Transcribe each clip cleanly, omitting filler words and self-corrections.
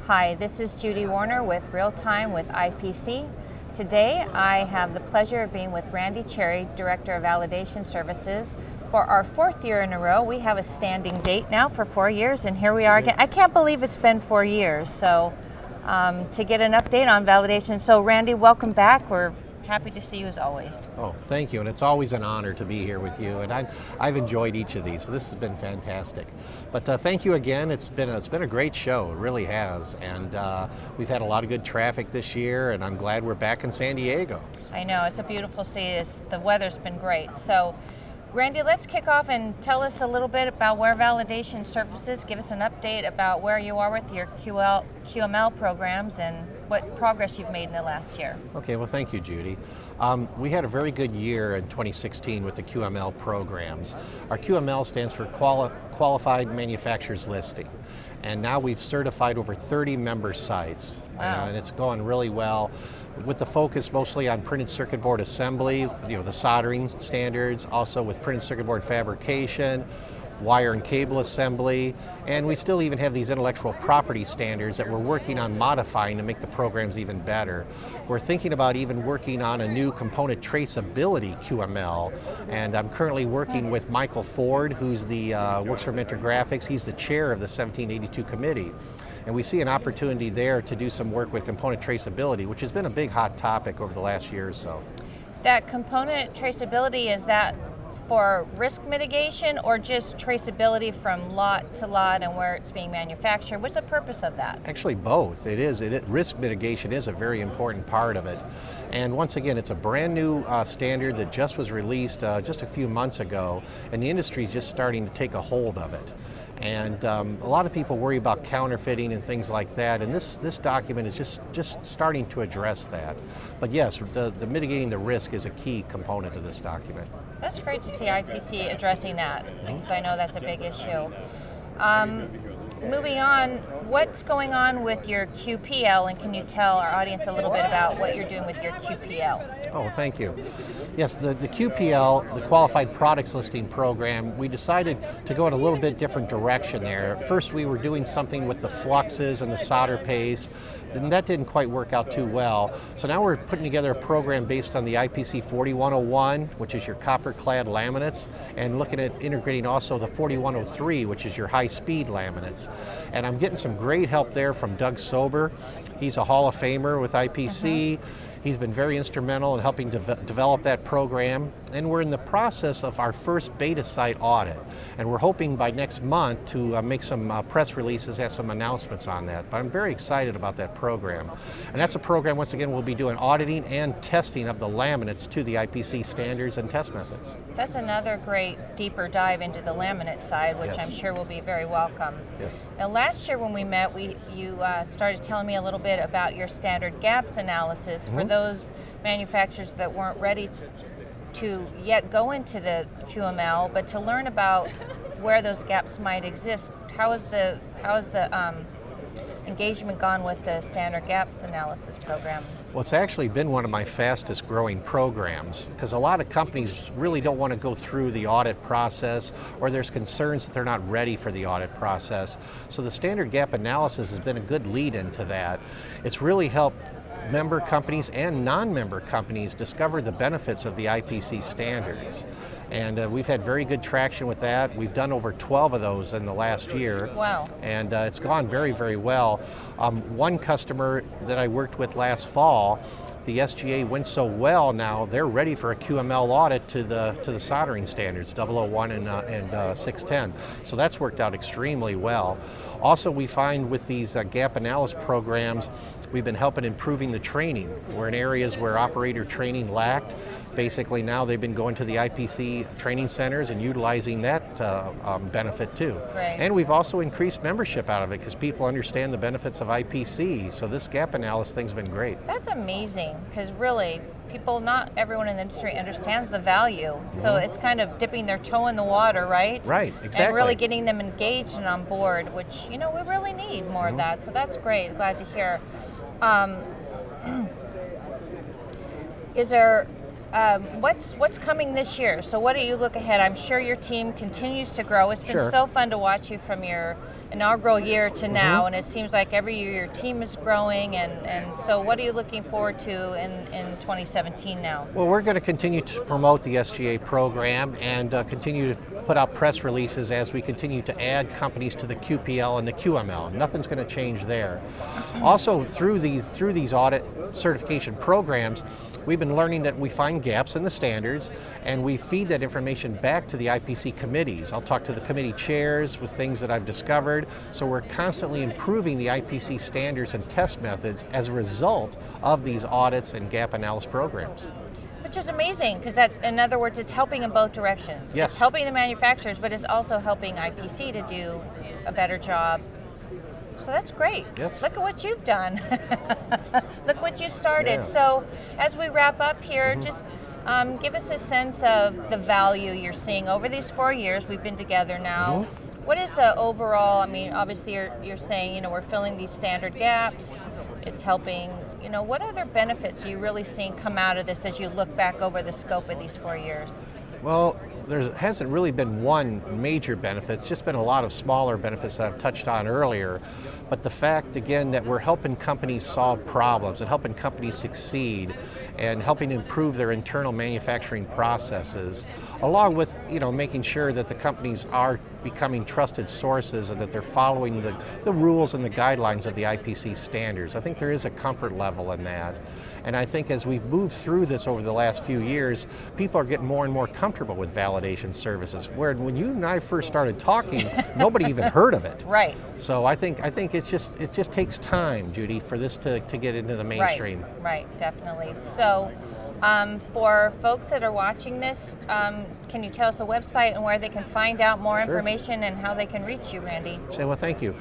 Hi, this is Judy Warner with Real Time with IPC. Today I have the pleasure of being with Randy Cherry, Director of Validation Services. For our fourth year in a row, we have a standing date now for 4 years, and here we are again. I can't believe it's been 4 years, so to get an update on validation. So Randy, welcome back. We're happy to see you as always. Oh, thank you, and it's always an honor to be here with you, and I've enjoyed each of these, so this has been fantastic. But thank you again. It's been a great show, it really has, and we've had a lot of good traffic this year, and I'm glad we're back in San Diego. I know, it's a beautiful city. The weather's been great. So Randy, let's kick off and tell us a little bit about where Validation Services, give us an update about where you are with your QML programs and what progress you've made in the last year. Okay, well thank you, Judy. We had a very good year in 2016 with the QML programs. Our QML stands for Qualified Manufacturers Listing. And now we've certified over 30 member sites. Wow. And it's going really well, with the focus mostly on printed circuit board assembly, the soldering standards, also with printed circuit board fabrication, wire and cable assembly, and we still even have these intellectual property standards that we're working on modifying to make the programs even better. We're thinking about even working on a new component traceability QML, and I'm currently working with Michael Ford, who's works for Mentor Graphics. He's the chair of the 1782 committee. And we see an opportunity there to do some work with component traceability, which has been a big hot topic over the last year or so. That component traceability, is that for risk mitigation or just traceability from lot to lot and where it's being manufactured? What's the purpose of that? Actually both. Risk mitigation is a very important part of it. And once again, it's a brand new standard that just was released just a few months ago, and the industry is just starting to take a hold of it. And a lot of people worry about counterfeiting and things like that, and this document is just starting to address that. But yes, the mitigating the risk is a key component of this document. That's great to see IPC addressing that, because I know that's a big issue. Moving on, what's going on with your QPL, and can you tell our audience a little bit about what you're doing with your QPL? Oh, thank you. Yes, the QPL, the Qualified Products Listing Program, we decided to go in a little bit different direction there. First, we were doing something with the fluxes and the solder paste, and that didn't quite work out too well. So now we're putting together a program based on the IPC 4101, which is your copper-clad laminates, and looking at integrating also the 4103, which is your high-speed laminates. And I'm getting some great help there from Doug Sober. He's a Hall of Famer with IPC. He's been very instrumental in helping develop that program, and we're in the process of our first beta site audit, and we're hoping by next month to make some press releases, have some announcements on that. But I'm very excited about that program, and that's a program, once again, we'll be doing auditing and testing of the laminates to the IPC standards and test methods. That's another great deeper dive into the laminate side, which Yes. I'm sure will be very welcome. Yes. Now, last year when we met, you started telling me a little bit about your standard gaps analysis for those manufacturers that weren't ready to yet go into the QML, but to learn about where those gaps might exist. How is the engagement gone with the standard gaps analysis program? Well, it's actually been one of my fastest growing programs, because a lot of companies really don't want to go through the audit process, or there's concerns that they're not ready for the audit process. So the standard gap analysis has been a good lead into that. It's really helped member companies and non-member companies discover the benefits of the IPC standards. And we've had very good traction with that. We've done over 12 of those in the last year. Wow. And it's gone very, very well. One customer that I worked with last fall, the SGA went so well now, they're ready for a QML audit to the soldering standards, 001 and 610. So that's worked out extremely well. Also, we find with these gap analysis programs, we've been helping improving the training. We're in areas where operator training lacked. Basically now they've been going to the IPC training centers and utilizing that benefit too. Right. And we've also increased membership out of it because people understand the benefits of IPC. So this gap analysis thing's been great. That's amazing, because really, not everyone in the industry understands the value. So it's kind of dipping their toe in the water, right? Right, exactly. And really getting them engaged and on board, which, we really need more of that. So that's great, glad to hear. Is there what's coming this year? So what do you look ahead? I'm sure your team continues to grow. It's been Sure. so fun to watch you from your inaugural year to now, and it seems like every year your team is growing, and so what are you looking forward to in 2017 now? Well, we're going to continue to promote the SGA program and continue to put out press releases as we continue to add companies to the QPL and the QML. Nothing's going to change there. Also, through these audit certification programs, we've been learning that we find gaps in the standards, and we feed that information back to the IPC committees. I'll talk to the committee chairs with things that I've discovered, so we're constantly improving the IPC standards and test methods as a result of these audits and gap analysis programs. Which is amazing, because that's, in other words, it's helping in both directions. Yes. It's helping the manufacturers, but it's also helping IPC to do a better job. So that's great. Yes. Look at what you've done. Look what you started. Yeah. So as we wrap up here, just give us a sense of the value you're seeing over these 4 years. We've been together now. What is the overall, I mean, obviously you're saying, we're filling these standard gaps. It's helping, what other benefits are you really seeing come out of this as you look back over the scope of these 4 years? Well, there hasn't really been one major benefit. It's just been a lot of smaller benefits that I've touched on earlier. But the fact, again, that we're helping companies solve problems and helping companies succeed and helping improve their internal manufacturing processes, along with making sure that the companies are becoming trusted sources and that they're following the rules and the guidelines of the IPC standards. I think there is a comfort level in that. And I think as we've moved through this over the last few years, people are getting more and more comfortable with validation services. Where when you and I first started talking, nobody even heard of it. Right. So I think it just takes time, Judy, for this to get into the mainstream. Right, definitely. So for folks that are watching this, can you tell us a website and where they can find out more information and how they can reach you, Randy? Well, thank you.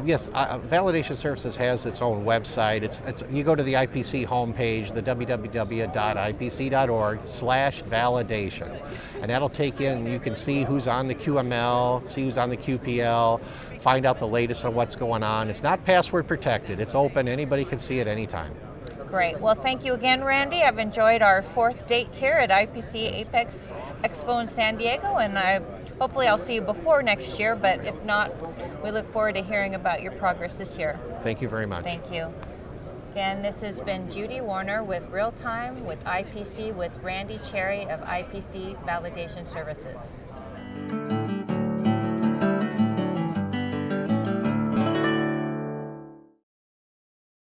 Yes, Validation Services has its own website. It's you go to the IPC homepage, the www.ipc.org/validation, and that'll take in. You can see who's on the QML, see who's on the QPL, find out the latest on what's going on. It's not password protected. It's open. Anybody can see it anytime. Great. Well, thank you again, Randy. I've enjoyed our 4th date here at IPC Apex Expo in San Diego, and hopefully I'll see you before next year, but if not, we look forward to hearing about your progress this year. Thank you very much. Thank you. Again, this has been Judy Warner with Real Time with IPC with Randy Cherry of IPC Validation Services.